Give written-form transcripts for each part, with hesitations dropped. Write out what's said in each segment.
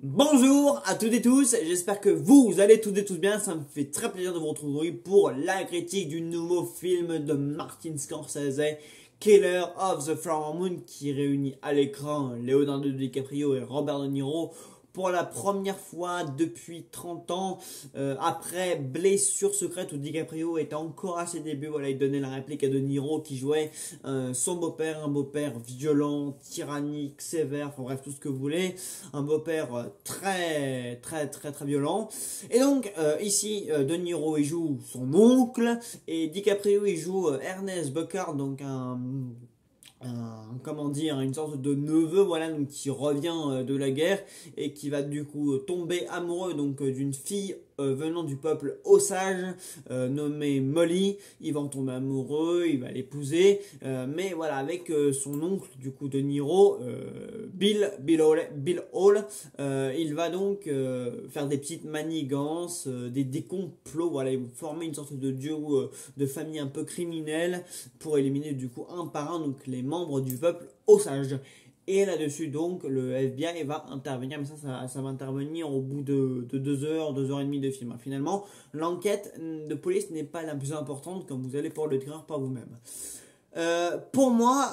Bonjour à toutes et tous, j'espère que vous allez toutes et tous bien, ça me fait très plaisir de vous retrouver pour la critique du nouveau film de Martin Scorsese, Killer of the Flower Moon, qui réunit à l'écran Leonardo DiCaprio et Robert De Niro pour la première fois depuis 30 ans, après Blessure secrète où DiCaprio était encore à ses débuts. Voilà, il donnait la réplique à De Niro qui jouait son beau-père, un beau-père violent, tyrannique, sévère, enfin bref, tout ce que vous voulez, un beau-père très violent. Et donc ici, De Niro il joue son oncle et DiCaprio il joue Ernest Buckard, donc comment dire, une sorte de neveu, voilà, donc qui revient de la guerre et qui va du coup tomber amoureux donc d'une fille venant du peuple Osage nommée Molly. Il va en tomber amoureux, il va l'épouser, mais voilà, avec son oncle du coup De Niro, Bill Hall, il va donc faire des petites manigances, des complots, voilà, ils vont former une sorte de duo de famille un peu criminelle pour éliminer du coup un par un donc les membres du peuple Osage. Et là-dessus, donc, le FBI va intervenir, mais ça va intervenir au bout de 2 heures et demie de film. Finalement, l'enquête de police n'est pas la plus importante, comme vous allez pouvoir le décrire par vous-même. Pour moi,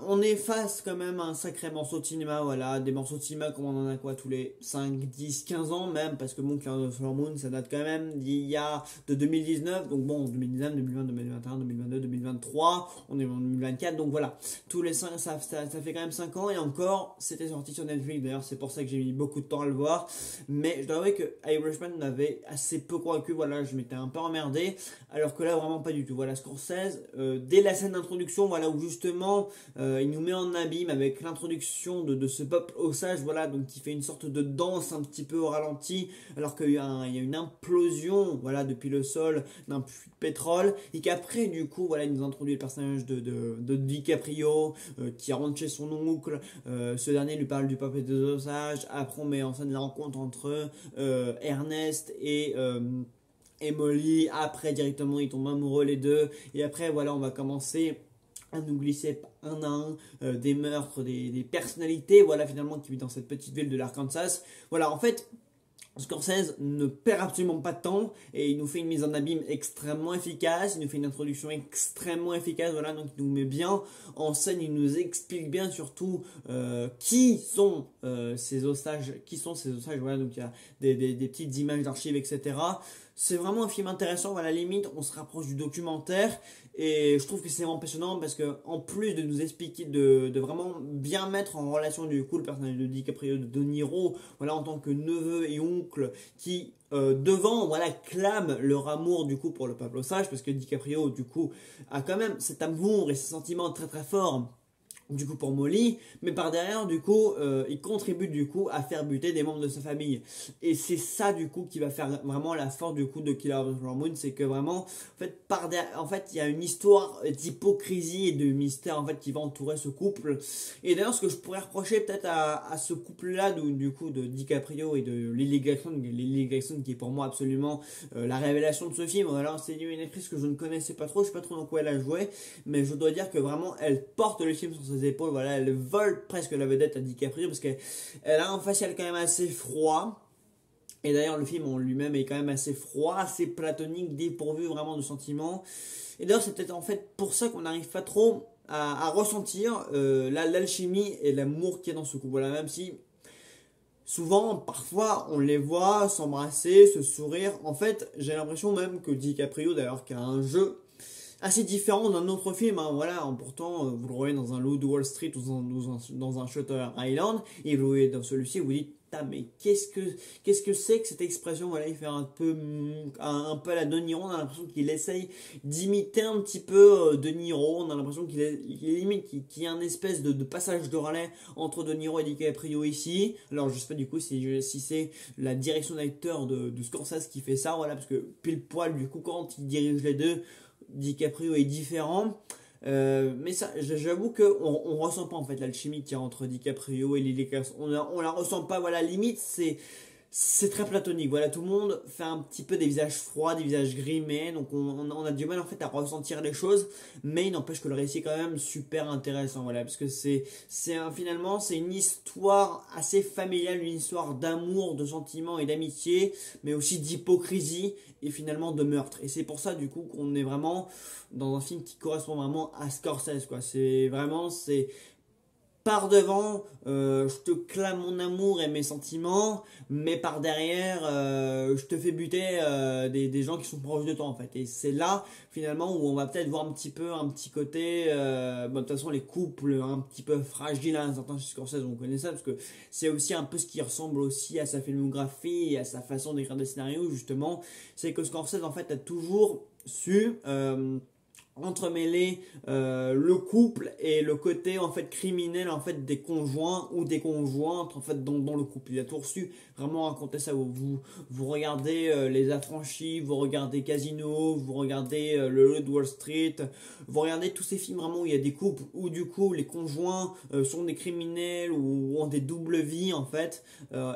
on est face quand même à un sacré morceau de cinéma, voilà, des morceaux de cinéma comme on en a quoi tous les 5, 10, 15 ans même, parce que bon, Killer of the Flower Moon, ça date quand même de 2019, donc bon, 2019, 2020, 2021, 2022, 2023, on est en 2024, donc voilà, tous les 5, ça fait quand même 5 ans, et encore, c'était sorti sur Netflix, d'ailleurs, c'est pour ça que j'ai mis beaucoup de temps à le voir, mais je dois avouer que Irishman m'avait assez peu convaincu, voilà, je m'étais un peu emmerdé, alors que là, vraiment pas du tout, voilà, Scorsese, dès la scène introduction, voilà, où justement il nous met en abîme avec l'introduction de ce peuple Osage, voilà, donc qui fait une sorte de danse un petit peu au ralenti alors qu'il y a une implosion, voilà, depuis le sol d'un puits de pétrole, et qu'après du coup voilà, il nous introduit le personnage de DiCaprio qui rentre chez son oncle, ce dernier lui parle du peuple des Osages, après on met en scène la rencontre entre Ernest et Molly, après directement ils tombent amoureux les deux, et après voilà, on va commencer à nous glisser un à un des meurtres, des personnalités, voilà, finalement, qui vivent dans cette petite ville de l'Arkansas. Voilà, en fait, Scorsese ne perd absolument pas de temps et il nous fait une mise en abîme extrêmement efficace, il nous fait une introduction extrêmement efficace, voilà, donc il nous met bien en scène, il nous explique bien surtout qui sont ces osages, voilà, donc il y a des petites images d'archives, etc. C'est vraiment un film intéressant, à la limite, on se rapproche du documentaire et je trouve que c'est vraiment passionnant parce que en plus de nous expliquer, de vraiment bien mettre en relation du coup le personnage de DiCaprio, de Niro, voilà, en tant que neveu et oncle qui devant, voilà, clament leur amour du coup pour le peuple Osage, parce que DiCaprio du coup a quand même cet amour et ces sentiments très forts du coup pour Molly, mais par derrière du coup il contribue du coup à faire buter des membres de sa famille, et c'est ça du coup qui va faire vraiment la force du coup de Killer of the Flower Moon, c'est que vraiment en fait il y a une histoire d'hypocrisie et de mystère en fait qui va entourer ce couple. Et d'ailleurs ce que je pourrais reprocher peut-être à ce couple là du coup de DiCaprio et de Lily Gleason qui est pour moi absolument la révélation de ce film. Alors c'est une actrice que je ne connaissais pas trop, je sais pas trop dans quoi elle a joué, mais je dois dire que vraiment elle porte le film sur ses épaules, voilà, elle vole presque la vedette à DiCaprio parce qu'elle a un facial quand même assez froid. Et d'ailleurs le film en lui-même est quand même assez froid, assez platonique, dépourvu vraiment de sentiments. Et d'ailleurs c'est peut-être en fait pour ça qu'on n'arrive pas trop à ressentir l'alchimie et l'amour qu'il y a dans ce couple. Voilà, même si souvent, parfois, on les voit s'embrasser, se sourire. En fait, j'ai l'impression même que DiCaprio, d'ailleurs, qui a un jeu assez différent d'un autre film, hein, voilà, pourtant vous le voyez dans un Loup de Wall Street ou dans un Shutter Island, et vous le voyez dans celui-ci, vous vous dites, mais qu'est-ce que c'est que cette expression, voilà, il fait un peu à la De Niro, on a l'impression qu'il essaye d'imiter un petit peu De Niro, on a l'impression qu'il y a un espèce de passage de relais entre De Niro et DiCaprio ici. Alors je sais pas du coup si c'est la direction d'acteur de Scorsese qui fait ça, voilà, parce que pile poil du coup quand il dirige les deux, DiCaprio est différent, mais ça, j'avoue qu'on ressent pas en fait l'alchimie qu'il y a entre DiCaprio et Lily Gleason. On la ressent pas, voilà, limite c'est très platonique. Voilà, tout le monde fait un petit peu des visages froids, des visages grimés, donc on a du mal en fait à ressentir les choses, mais il n'empêche que le récit est quand même super intéressant, voilà, parce que finalement c'est une histoire assez familiale, une histoire d'amour, de sentiments et d'amitié, mais aussi d'hypocrisie et finalement de meurtre. Et c'est pour ça du coup qu'on est vraiment dans un film qui correspond vraiment à Scorsese, quoi. C'est vraiment, c'est par devant, je te clame mon amour et mes sentiments, mais par derrière, je te fais buter des gens qui sont proches de toi en fait. Et c'est là finalement où on va peut-être voir un petit peu un petit côté, bon, de toute façon les couples un petit peu fragiles à un certain chez Scorsese, on connaît ça parce que c'est aussi un peu ce qui ressemble aussi à sa filmographie et à sa façon d'écrire des scénarios justement. C'est que Scorsese en fait a toujours su entremêler le couple et le côté en fait criminel en fait des conjoints ou des conjointes en fait dans le couple. Il a toujours su vraiment raconter ça. Vous regardez Les Affranchis, vous regardez Casino, vous regardez Le Loup de Wall Street, vous regardez tous ces films vraiment où il y a des couples où du coup les conjoints sont des criminels ou ont des doubles vies en fait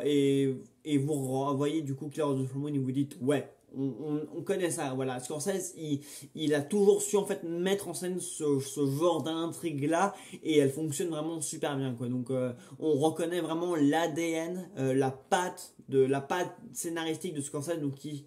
et vous voyez du coup Claire of the Full Moon et vous dites ouais, on connaît ça, voilà. Scorsese, il a toujours su en fait mettre en scène ce genre d'intrigue là et elle fonctionne vraiment super bien, quoi. Donc on reconnaît vraiment l'ADN, la patte scénaristique de Scorsese, donc qui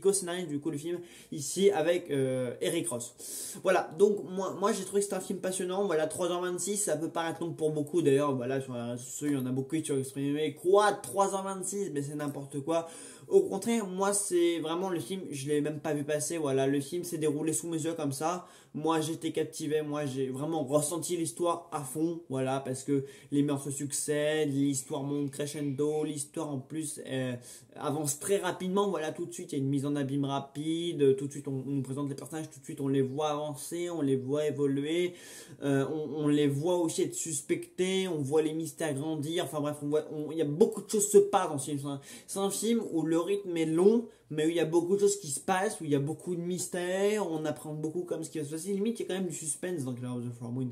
co-scénarise du coup le film ici avec Eric Ross. Voilà, donc moi j'ai trouvé que c'était un film passionnant. Voilà, 3h26, ça peut paraître long pour beaucoup d'ailleurs. Voilà, sur les réseaux sociaux, il y en a beaucoup qui ont exprimé quoi 3h26, mais c'est n'importe quoi. Au contraire, moi c'est vraiment le film, je l'ai même pas vu passer, voilà, le film s'est déroulé sous mes yeux comme ça. Moi j'étais captivé, moi j'ai vraiment ressenti l'histoire à fond, voilà, parce que les meurtres se succèdent, l'histoire monte crescendo, l'histoire en plus avance très rapidement, voilà, tout de suite il y a une mise en abîme rapide, tout de suite on nous présente les personnages, tout de suite on les voit avancer, on les voit évoluer, on les voit aussi être suspectés, on voit les mystères grandir, enfin bref, il y a beaucoup de choses se passent dans ce film. C'est un film où le rythme est long, mais où il y a beaucoup de choses qui se passent, où il y a beaucoup de mystères, on apprend beaucoup comme ce qui va se passer. Limite, il y a quand même du suspense dans Killer of the Flower Moon.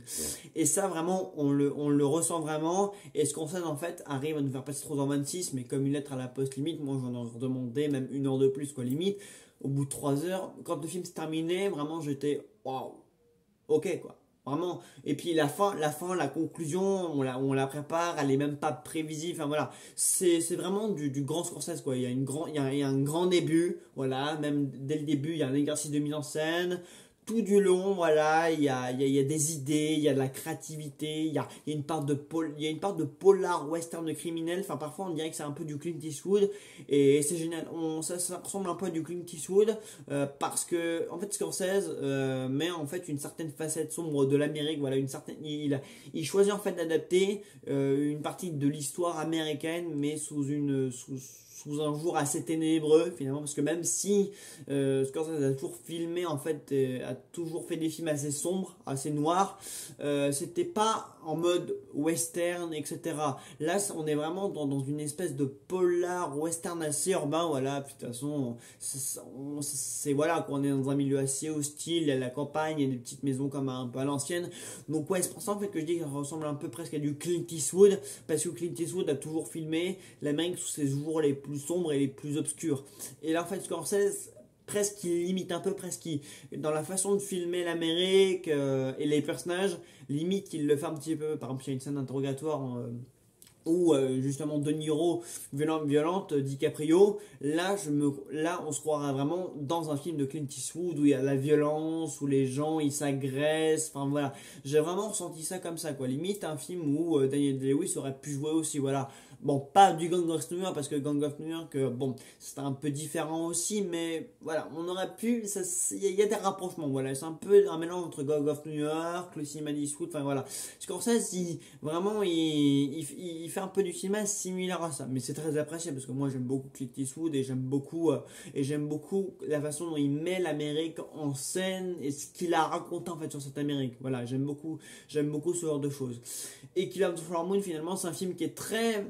Et ça, vraiment, on le ressent vraiment. Et ce qu'on sait, en fait, arrive à nous faire passer 3h26, mais comme une lettre à la poste limite, moi j'en ai demandé même 1 heure de plus, quoi, limite. Au bout de 3 heures, quand le film s'est terminé, vraiment, j'étais waouh, ok, quoi. Vraiment. Et puis la fin, la conclusion, on la prépare, elle est même pas prévisible. Enfin voilà, c'est vraiment du grand Scorsese, quoi. Il y a un grand début, voilà. Même dès le début, il y a un exercice de mise en scène. Tout du long, voilà, il y a des idées, il y a de la créativité, il y a une part il y a une part de polar western de criminel. Enfin, parfois on dirait que c'est un peu du Clint Eastwood et c'est génial. Ça ressemble un peu à du Clint Eastwood parce que en fait Scorsese met en fait une certaine facette sombre de l'Amérique. Voilà, il choisit en fait d'adapter une partie de l'histoire américaine, mais sous un jour assez ténébreux finalement, parce que même si Scorsese a toujours filmé en fait, a toujours fait des films assez sombres, assez noirs, c'était pas en mode western, etc. Là on est vraiment dans une espèce de polar western assez urbain, voilà. Puis de toute façon c'est voilà, qu'on est dans un milieu assez hostile, il y a la campagne, il y a des petites maisons comme un peu à l'ancienne, donc ouais, c'est pour ça en fait que je dis que ça ressemble un peu presque à du Clint Eastwood, parce que Clint Eastwood a toujours filmé l'Amérique sous ses jours les plus sombres et les plus obscurs. Et là en fait Scorsese presque il limite un peu, dans la façon de filmer l'Amérique et les personnages, limite il le fait un petit peu. Par exemple il y a une scène d'interrogatoire où justement De Niro violente DiCaprio. Là on se croirait vraiment dans un film de Clint Eastwood où il y a la violence, où les gens ils s'agressent, enfin voilà, j'ai vraiment ressenti ça comme ça, quoi. Limite un film où Daniel Day-Lewis aurait pu jouer aussi, voilà. Bon, pas du Gang of New York, parce que Gang of New York, bon, c'était un peu différent aussi, mais voilà, on aurait pu, il y a des rapprochements, voilà, c'est un peu un mélange entre Gang of New York, le cinéma d'Eastwood, enfin voilà. Scorsese, vraiment, il fait un peu du cinéma similaire à ça, mais c'est très apprécié, parce que moi j'aime beaucoup Clint Eastwood, et j'aime beaucoup la façon dont il met l'Amérique en scène, et ce qu'il a raconté en fait sur cette Amérique, voilà, j'aime beaucoup ce genre de choses. Et Killer of the Flower Moon, finalement, c'est un film qui est très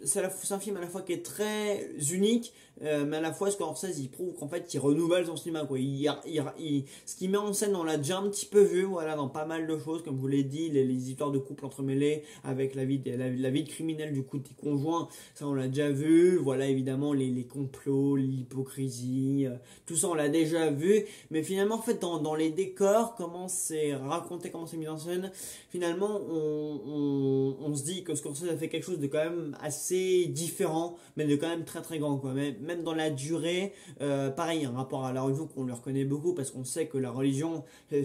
c'est un film à la fois qui est très unique, mais à la fois Scorsese il prouve qu'en fait il renouvelle son cinéma quoi. Ce qu'il met en scène on l'a déjà un petit peu vu voilà dans pas mal de choses comme je vous l'ai dit, les histoires de couple entremêlées avec la vie de criminel du coup des conjoints, ça on l'a déjà vu, voilà évidemment les complots, l'hypocrisie, tout ça on l'a déjà vu, mais finalement en fait dans les décors, comment c'est raconté, comment c'est mis en scène, finalement on se dit que Scorsese a fait quelque chose de quand même assez différent, mais de quand même très très grand quoi. Mais même dans la durée, pareil, un rapport à la religion qu'on lui reconnaît beaucoup parce qu'on sait que la religion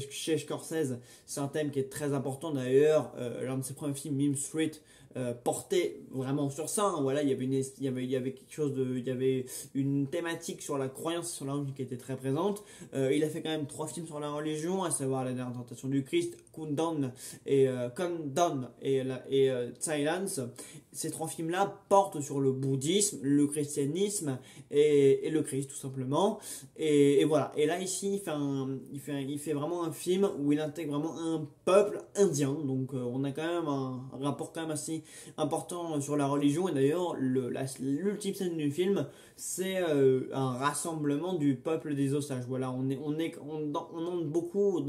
chez Scorsese c'est un thème qui est très important. D'ailleurs, l'un de ses premiers films, Mean Street, portait vraiment sur ça, hein. Voilà, il y avait quelque chose de, il y avait une thématique sur la croyance, sur la religion qui était très présente. Il a fait quand même 3 films sur la religion, à savoir La dernière tentation du Christ, Countdown et Silence. Ces 3 films-là portent sur le bouddhisme, le christianisme et le Christ tout simplement. Et voilà. Et là ici, il fait vraiment un film où il intègre vraiment un peuple indien. Donc on a quand même un rapport quand même assez important sur la religion. Et d'ailleurs, l'ultime scène du film, c'est un rassemblement du peuple des Osages. Voilà, on entre beaucoup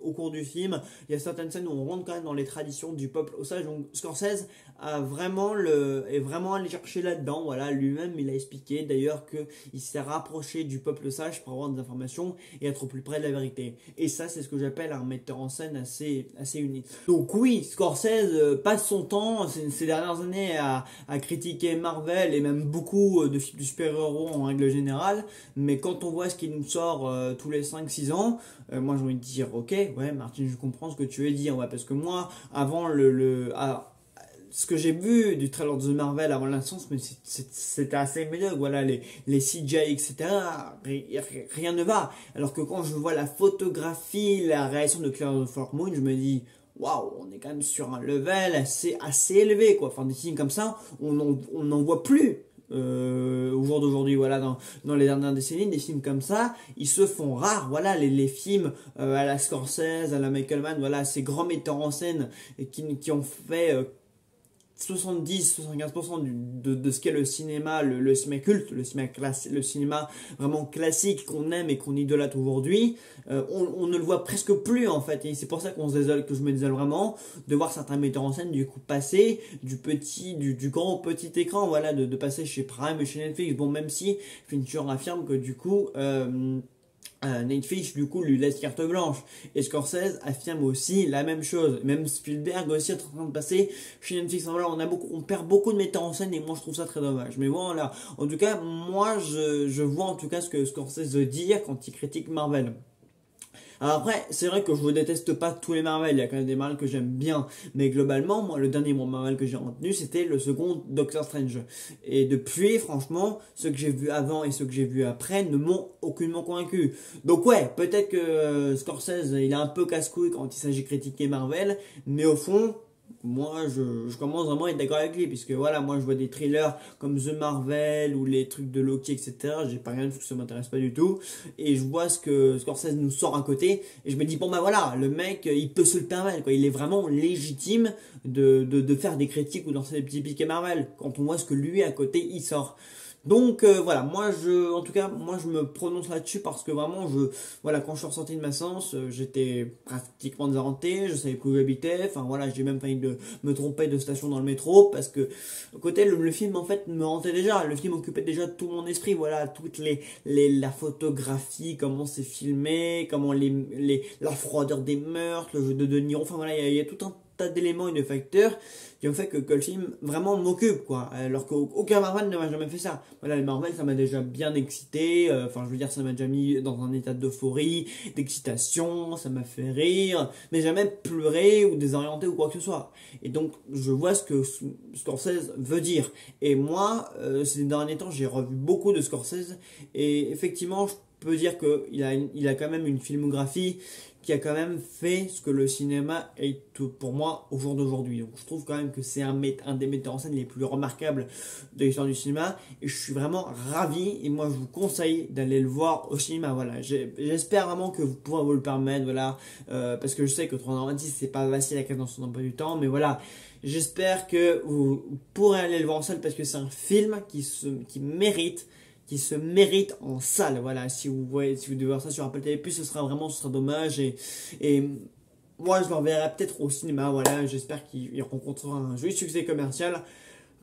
au cours du film. Il y a certaines scènes où on rentre quand même dans les traditions du peuple Osage. Donc Scorsese est vraiment allé chercher là-dedans. Voilà, lui-même il a expliqué d'ailleurs qu'il s'est rapproché du peuple Osage pour avoir des informations et être au plus près de la vérité. Et ça, c'est ce que j'appelle un metteur en scène assez unique. Donc oui, Scorsese passe son temps ces dernières années à critiquer Marvel et même beaucoup de films de super-héros en règle générale. Mais quand on voit ce qu'il nous sort tous les 5-6 ans, moi j'ai envie de dire ok, ouais Martin, je comprends ce que tu veux dire, ouais, parce que moi avant ce que j'ai vu du trailer de The Marvel avant l'instance, mais c'était assez médiocre, voilà, les CGI, etc., rien ne va. Alors que quand je vois la photographie, la réaction de Claire of the Moon, je me dis, waouh, on est quand même sur un level assez élevé, quoi. Enfin, des films comme ça, on n'en voit plus. Au jour d'aujourd'hui, voilà, dans les dernières décennies, des films comme ça, ils se font rares, voilà, les films à la Scorsese, à la Michael Mann, voilà, ces grands metteurs en scène qui ont fait 70-75% de ce qu'est le cinéma, le cinéma culte, le cinéma vraiment classique qu'on aime et qu'on idolâtre aujourd'hui, on ne le voit presque plus en fait. Et c'est pour ça que je me désole vraiment de voir certains metteurs en scène du coup passer du grand au petit écran, voilà, de passer chez Prime et chez Netflix. Bon, même si Fincher affirme que du coup Netflix du coup lui laisse carte blanche, et Scorsese affirme aussi la même chose, même Spielberg aussi est en train de passer chez Netflix. Voilà, on perd beaucoup de metteurs en scène et moi je trouve ça très dommage. Mais bon là, en tout cas moi je vois en tout cas ce que Scorsese veut dire quand il critique Marvel. Alors après, c'est vrai que je ne déteste pas tous les Marvel, il y a quand même des Marvel que j'aime bien, mais globalement, moi, le dernier Marvel que j'ai retenu, c'était le second Doctor Strange. Et depuis, franchement, ceux que j'ai vus avant et ceux que j'ai vus après ne m'ont aucunement convaincu. Donc ouais, peut-être que Scorsese, il est un peu casse-couille quand il s'agit de critiquer Marvel, mais au fond, moi je commence vraiment à être d'accord avec lui, puisque voilà, moi je vois des thrillers comme The Marvel ou les trucs de Loki, etc. J'ai pas rien, ça m'intéresse pas du tout, et je vois ce que Scorsese nous sort à côté et je me dis bon bah voilà, le mec il peut se le permettre quoi, il est vraiment légitime de faire des critiques ou dans ses petits piquets Marvel quand on voit ce que lui à côté il sort. Donc voilà, en tout cas, moi je me prononce là-dessus parce que vraiment, voilà, quand je suis ressorti de ma séance, j'étais pratiquement désorienté, je savais plus où j'habitais, enfin voilà, j'ai même failli de me tromper de station dans le métro parce que, à côté, le film en fait me hantait déjà, le film occupait déjà tout mon esprit, voilà, la photographie, comment c'est filmé, comment la froideur des meurtres, le jeu de Niro, enfin voilà, il y a tout un tas d'éléments et de facteurs qui ont fait que le film vraiment m'occupe quoi, alors qu'aucun Marvel ne m'a jamais fait ça. Voilà, les Marvel ça m'a déjà bien excité, enfin je veux dire ça m'a déjà mis dans un état d'euphorie, d'excitation, ça m'a fait rire, mais jamais pleuré ou désorienté ou quoi que ce soit. Et donc je vois ce que Scorsese veut dire, et moi ces derniers temps j'ai revu beaucoup de Scorsese et effectivement je peux dire qu'il a quand même une filmographie qui a quand même fait ce que le cinéma est pour moi au jour d'aujourd'hui. Donc je trouve quand même même que c'est un des metteurs en scène les plus remarquables de l'histoire du cinéma. Et je suis vraiment ravi. Et moi, je vous conseille d'aller le voir au cinéma. Voilà, j'espère vraiment que vous pourrez vous le permettre. Voilà, parce que je sais que 3h26, c'est pas facile à caser dans son emploi du temps. Mais voilà, j'espère que vous pourrez aller le voir en salle parce que c'est un film qui se mérite en salle. Voilà, si vous devez voir ça sur Apple TV+, ce sera dommage. Et moi, je l'enverrai peut-être au cinéma. Voilà, j'espère qu'il rencontrera un joli succès commercial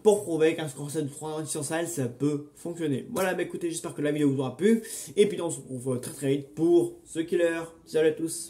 pour prouver qu'un Scorsese de 3h26 en salle, ça peut fonctionner. Voilà, bah écoutez, j'espère que la vidéo vous aura plu. Et puis, on se retrouve très très vite pour The Killer. Salut à tous.